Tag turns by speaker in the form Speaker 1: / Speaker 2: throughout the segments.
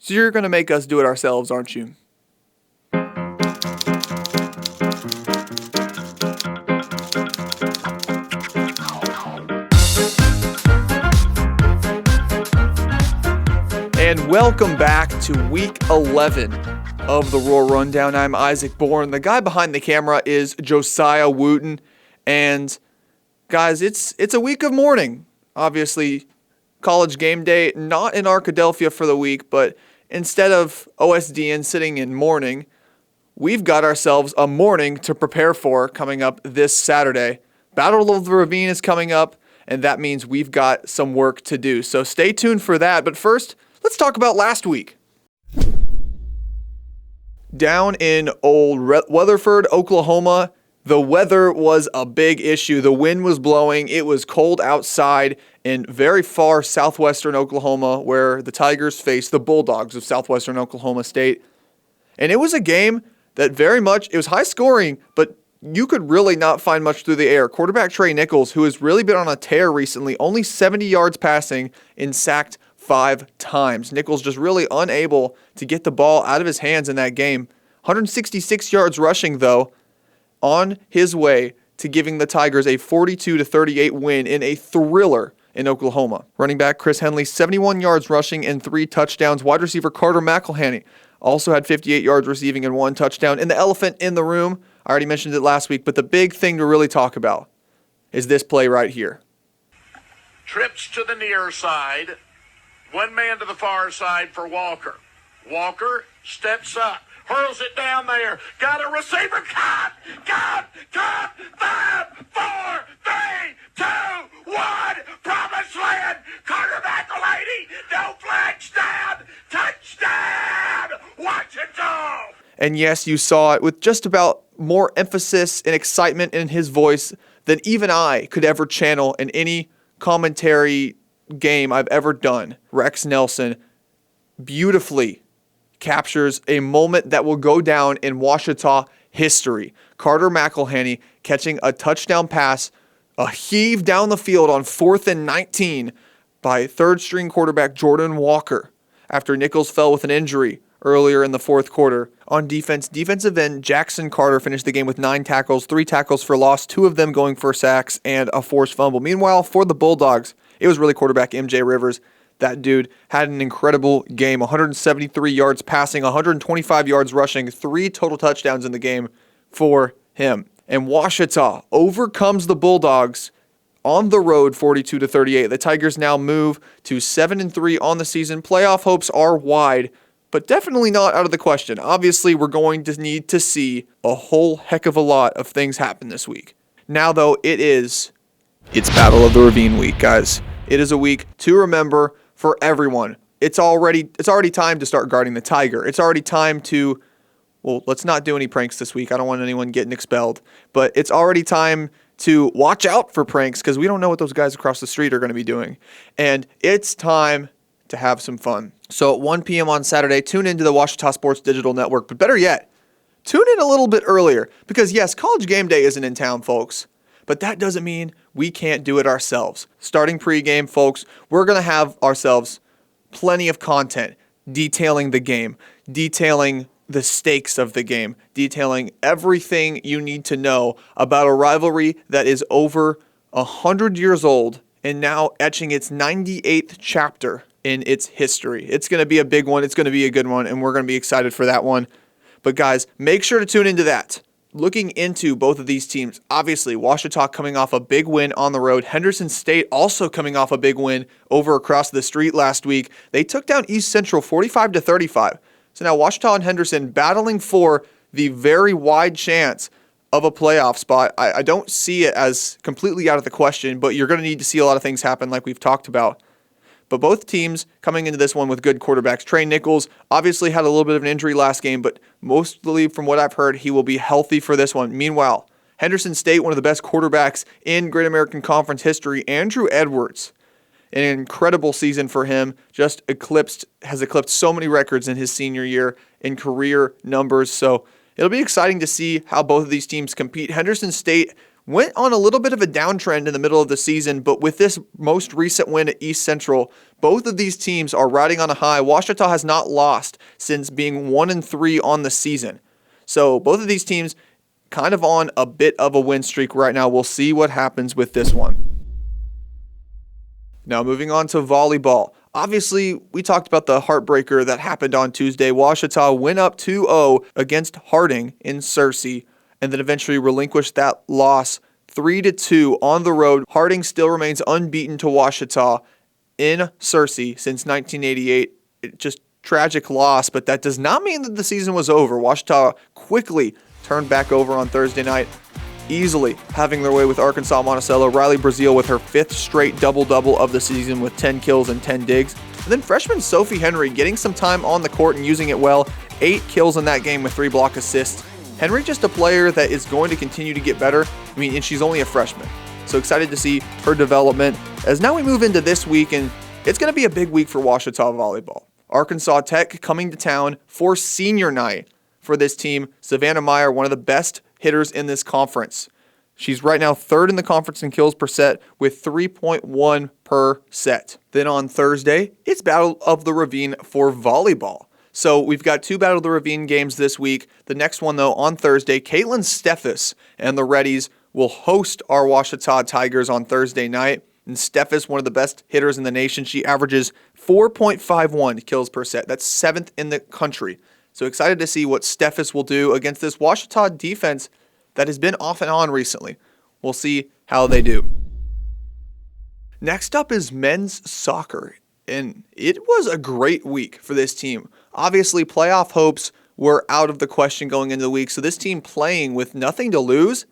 Speaker 1: So you're going to make us do it ourselves, aren't you? And welcome back to Week 11 of the Roar Rundown. I'm Isaac Bourne. The guy behind the camera is Josiah Wooten. And guys, it's a week of mourning. Obviously, college game day, not in Arkadelphia for the week, but instead of OSDN sitting in mourning, we've got ourselves a morning to prepare for coming up this Saturday. Battle of the Ravine is coming up, and that means we've got some work to do. So stay tuned for that. But first, let's talk about last week. Down in old Weatherford, Oklahoma, the weather was a big issue. The wind was blowing. It was cold outside in very far southwestern Oklahoma, where the Tigers face the Bulldogs of southwestern Oklahoma State. And it was a game that it was high scoring, but you could really not find much through the air. Quarterback Trey Nichols, who has really been on a tear recently, only 70 yards passing and sacked 5 times. Nichols just really unable to get the ball out of his hands in that game. 166 yards rushing, though, on his way to giving the Tigers a 42-38 win in a thriller in Oklahoma. Running back Chris Henley, 71 yards rushing and 3 touchdowns. Wide receiver Carter McElhaney also had 58 yards receiving and 1 touchdown. And the elephant in the room, I already mentioned it last week, but the big thing to really talk about is this play right here.
Speaker 2: Trips to the near side. One man to the far side for Walker. Walker steps up. Hurls it down there. Got a receiver. Cut! 5, 4, 3, 2, 1. Promised land. Carter McElhaney. No flags down. Touchdown. Washington.
Speaker 1: And yes, you saw it with just about more emphasis and excitement in his voice than even I could ever channel in any commentary game I've ever done. Rex Nelson beautifully captures a moment that will go down in Washita history. Carter McElhaney catching a touchdown pass, a heave down the field on 4th and 19 by third-string quarterback Jordan Walker after Nichols fell with an injury earlier in the fourth quarter. On defense, defensive end Jackson Carter finished the game with 9 tackles, 3 tackles for loss, 2 of them going for sacks, and a forced fumble. Meanwhile, for the Bulldogs, it was really quarterback MJ Rivers. That dude had an incredible game, 173 yards passing, 125 yards rushing, 3 total touchdowns in the game for him. And Washita overcomes the Bulldogs on the road 42-38. The Tigers now move to 7-3 on the season. Playoff hopes are wide, but definitely not out of the question. Obviously, we're going to need to see a whole heck of a lot of things happen this week. Now, though, it's Battle of the Ravine week, guys. It is a week to remember for everyone. It's already time to start guarding the Tiger. It's already time to, let's not do any pranks this week. I don't want anyone getting expelled. But it's already time to watch out for pranks because we don't know what those guys across the street are going to be doing. And it's time to have some fun. So at 1 p.m. on Saturday, tune into the Washita Sports Digital Network. But better yet, tune in a little bit earlier because, yes, college game day isn't in town, folks. But that doesn't mean we can't do it ourselves. Starting pregame, folks, we're going to have ourselves plenty of content detailing the game, detailing the stakes of the game, detailing everything you need to know about a rivalry that is over 100 years old and now etching its 98th chapter in its history. It's going to be a big one. It's going to be a good one, and we're going to be excited for that one. But guys, make sure to tune into that. Looking into both of these teams, obviously, Washita coming off a big win on the road. Henderson State also coming off a big win over across the street last week. They took down East Central 45-35. So now Washita and Henderson battling for the very wide chance of a playoff spot. I don't see it as completely out of the question, but you're going to need to see a lot of things happen like we've talked about. But both teams coming into this one with good quarterbacks. Trey Nichols obviously had a little bit of an injury last game, but mostly from what I've heard, he will be healthy for this one. Meanwhile, Henderson State, one of the best quarterbacks in Great American Conference history, Andrew Edwards. An incredible season for him, has eclipsed so many records in his senior year in career numbers. So it'll be exciting to see how both of these teams compete. Henderson State went on a little bit of a downtrend in the middle of the season, but with this most recent win at East Central, both of these teams are riding on a high. Ouachita has not lost since being 1-3 on the season. So both of these teams kind of on a bit of a win streak right now. We'll see what happens with this one. Now moving on to volleyball. Obviously, we talked about the heartbreaker that happened on Tuesday. Ouachita went up 2-0 against Harding in Searcy and then eventually relinquished that loss 3-2 on the road. Harding still remains unbeaten to Ouachita in Searcy since 1988. Just tragic loss, but that does not mean that the season was over. Ouachita quickly turned back over on Thursday night, easily having their way with Arkansas Monticello. Riley Brazil with her 5th straight double-double of the season with 10 kills and 10 digs. And then freshman Sophie Henry getting some time on the court and using it well. 8 kills in that game with 3 block assists. Henry just a player that is going to continue to get better. And she's only a freshman. So excited to see her development. As now we move into this week, and it's going to be a big week for Ouachita volleyball. Arkansas Tech coming to town for senior night for this team. Savannah Meyer, one of the best hitters in this conference. She's right now 3rd in the conference in kills per set with 3.1 per set. Then on Thursday, it's Battle of the Ravine for volleyball. So we've got 2 Battle of the Ravine games this week. The next one, though, on Thursday, Caitlin Steffes and the Reddies will host our Ouachita Tigers on Thursday night. And Steffes, one of the best hitters in the nation. She averages 4.51 kills per set. That's 7th in the country. So excited to see what Steffes will do against this Ouachita defense that has been off and on recently. We'll see how they do. Next up is men's soccer, and it was a great week for this team. Obviously, playoff hopes were out of the question going into the week, so this team playing with nothing to lose,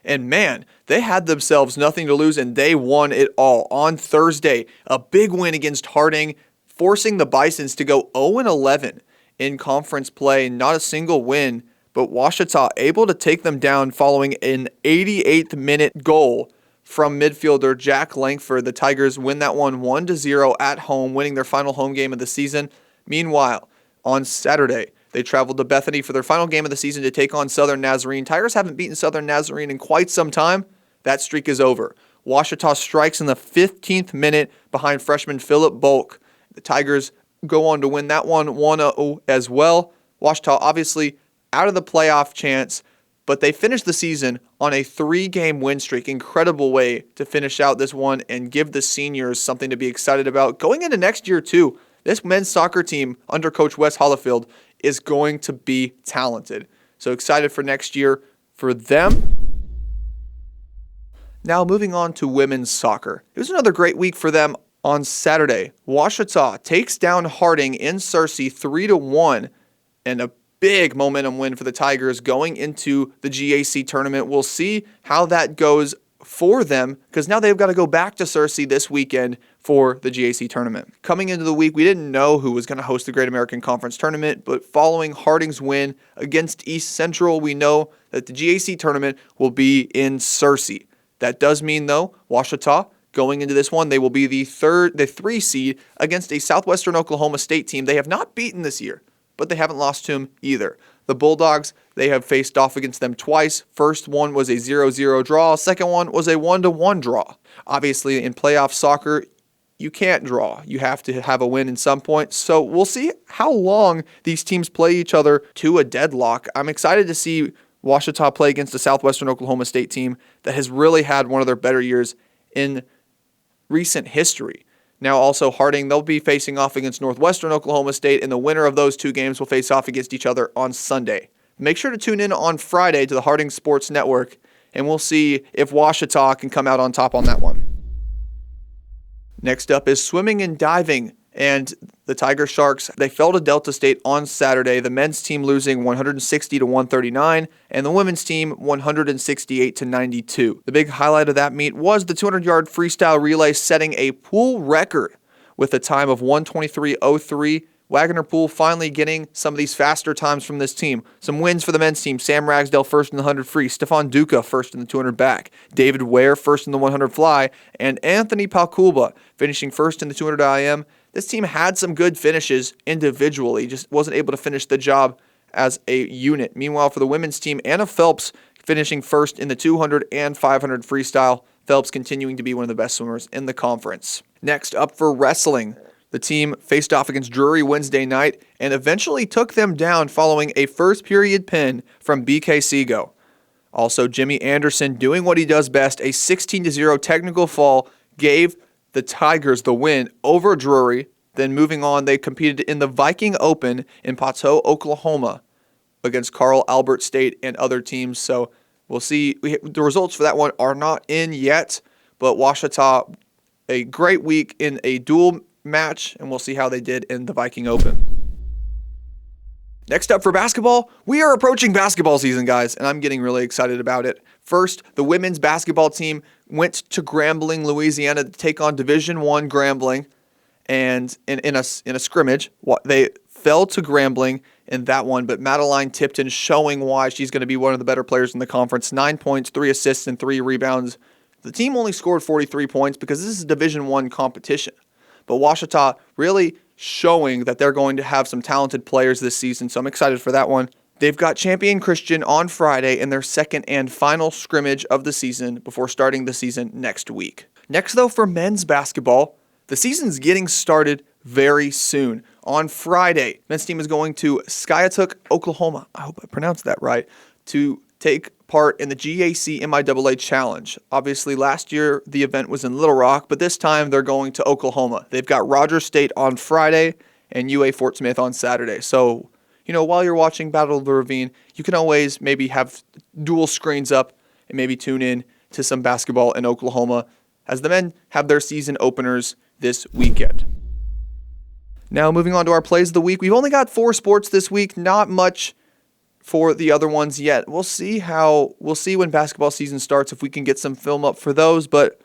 Speaker 1: and man, they had themselves nothing to lose, and they won it all. On Thursday, a big win against Harding, forcing the Bisons to go 0-11 in conference play. Not a single win, but Ouachita able to take them down following an 88th minute goal from midfielder Jack Langford. The Tigers win that one 1-0 at home, winning their final home game of the season. Meanwhile, on Saturday, they traveled to Bethany for their final game of the season to take on Southern Nazarene. Tigers haven't beaten Southern Nazarene in quite some time. That streak is over. Ouachita strikes in the 15th minute behind freshman Philip Bulk. The Tigers go on to win that one 1-0 as well. Ouachita obviously out of the playoff chance, but they finished the season on a 3-game win streak. Incredible way to finish out this one and give the seniors something to be excited about. Going into next year too, this men's soccer team under Coach Wes Hollifield is going to be talented. So excited for next year for them. Now moving on to women's soccer. It was another great week for them. On Saturday, Ouachita takes down Harding in Searcy 3-1, and a big momentum win for the Tigers going into the GAC tournament. We'll see how that goes for them, because now they've got to go back to Searcy this weekend for the GAC tournament. Coming into the week, we didn't know who was going to host the Great American Conference tournament, but following Harding's win against East Central, we know that the GAC tournament will be in Searcy. That does mean, though, Ouachita, going into this one, they will be the 3 seed against a Southwestern Oklahoma State team they have not beaten this year, but they haven't lost to them either. The Bulldogs, they have faced off against them twice. First one was a 0-0 draw. Second one was a 1-1 draw. Obviously, in playoff soccer, you can't draw. You have to have a win in some point. So we'll see how long these teams play each other to a deadlock. I'm excited to see Ouachita play against a Southwestern Oklahoma State team that has really had one of their better years in recent history. Now also Harding, they'll be facing off against Northwestern Oklahoma State, and the winner of those 2 games will face off against each other on Sunday. Make sure to tune in on Friday to the Harding Sports Network, and we'll see if Ouachita can come out on top on that one. Next up is swimming and diving, and the Tiger Sharks, they fell to Delta State on Saturday, the men's team losing 160-139, and the women's team 168-92. The big highlight of that meet was the 200-yard freestyle relay setting a pool record with a time of 1:23:03. Wagner Pool finally getting some of these faster times from this team. Some wins for the men's team. Sam Ragsdale first in the 100 free. Stefan Duca first in the 200 back. David Ware first in the 100 fly. And Anthony Palculba finishing first in the 200 IM. This team had some good finishes individually, just wasn't able to finish the job as a unit. Meanwhile, for the women's team, Anna Phelps finishing first in the 200 and 500 freestyle. Phelps continuing to be one of the best swimmers in the conference. Next up for wrestling, the team faced off against Drury Wednesday night and eventually took them down following a first period pin from BK Seago. Also, Jimmy Anderson doing what he does best, a 16-0 technical fall, gave the Tigers the win over Drury. Then moving on, they competed in the Viking Open in Poteau, Oklahoma against Carl Albert State and other teams. So we'll see. The results for that one are not in yet, but Ouachita, a great week in a dual match, and we'll see how they did in the Viking Open. Next up for basketball, we are approaching basketball season, guys, and I'm getting really excited about it. First, the women's basketball team went to Grambling, Louisiana to take on Division I Grambling, and in a scrimmage, they fell to Grambling in that one, but Madeline Tipton showing why she's going to be one of the better players in the conference. 9 points, 3 assists, and 3 rebounds. The team only scored 43 points because this is a Division I competition. But Ouachita really showing that they're going to have some talented players this season, so I'm excited for that one. They've got Champion Christian on Friday in their second and final scrimmage of the season before starting the season next week. Next, though, for men's basketball, the season's getting started very soon. On Friday, men's team is going to Skiatook, Oklahoma, I hope I pronounced that right, to take part in the GAC MIAA Challenge. Obviously, last year the event was in Little Rock, but this time they're going to Oklahoma. They've got Rogers State on Friday and UA Fort Smith on Saturday. So, while you're watching Battle of the Ravine, you can always maybe have dual screens up and maybe tune in to some basketball in Oklahoma as the men have their season openers this weekend. Now, moving on to our plays of the week. We've only got 4 sports this week, not much for the other ones yet. We'll see when basketball season starts if we can get some film up for those. But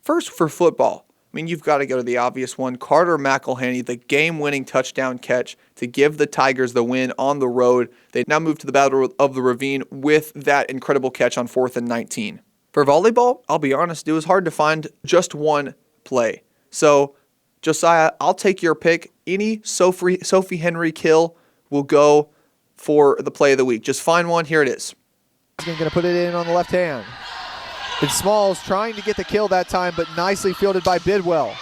Speaker 1: first for football, you've got to go to the obvious one. Carter McElhaney, the game-winning touchdown catch to give the Tigers the win on the road. They now move to the Battle of the Ravine with that incredible catch on 4th and 19. For volleyball, I'll be honest, it was hard to find just one play. So, Josiah, I'll take your pick. Any Sophie Henry kill will go for the play of the week. Just find one. Here it is.
Speaker 3: He's going to put it in on the left hand. And Smalls trying to get the kill that time, but nicely fielded by Bidwell.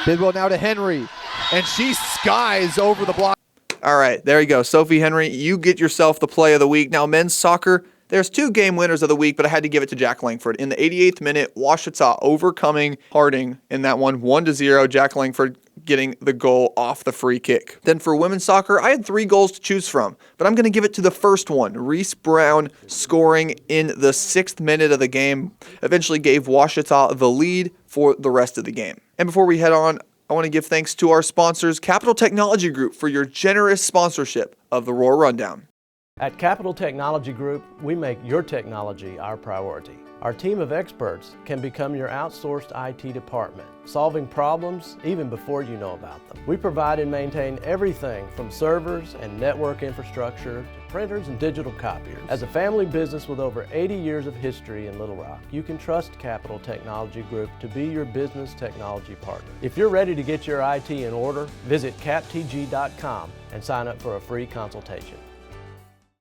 Speaker 3: Bidwell now to Henry, and she skies over the block.
Speaker 1: All right, there you go. Sophie Henry, you get yourself the play of the week. Now, men's soccer, there's 2 game winners of the week, but I had to give it to Jack Langford. In the 88th minute, Ouachita overcoming Harding in that one, 1-0. Jack Langford getting the goal off the free kick. Then for women's soccer, I had 3 goals to choose from, but I'm going to give it to the first one. Reese Brown scoring in the 6th minute of the game eventually gave Ouachita the lead for the rest of the game. And before we head on, I want to give thanks to our sponsors, Capital Technology Group, for your generous sponsorship of the Roar Rundown.
Speaker 4: At Capital Technology Group, we make your technology our priority. Our team of experts can become your outsourced IT department, solving problems even before you know about them. We provide and maintain everything from servers and network infrastructure to printers and digital copiers. As a family business with over 80 years of history in Little Rock, you can trust Capital Technology Group to be your business technology partner. If you're ready to get your IT in order, visit captg.com and sign up for a free consultation.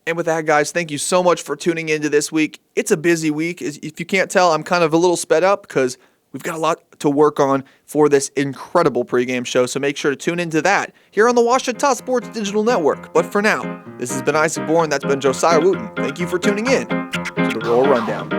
Speaker 1: And with that, guys, thank you so much for tuning into this week. It's a busy week. If you can't tell, I'm kind of a little sped up because we've got a lot to work on for this incredible pregame show. So make sure to tune into that here on the Ouachita Sports Digital Network. But for now, this has been Isaac Bourne. That's been Josiah Wooten. Thank you for tuning in to the Roar Rundown.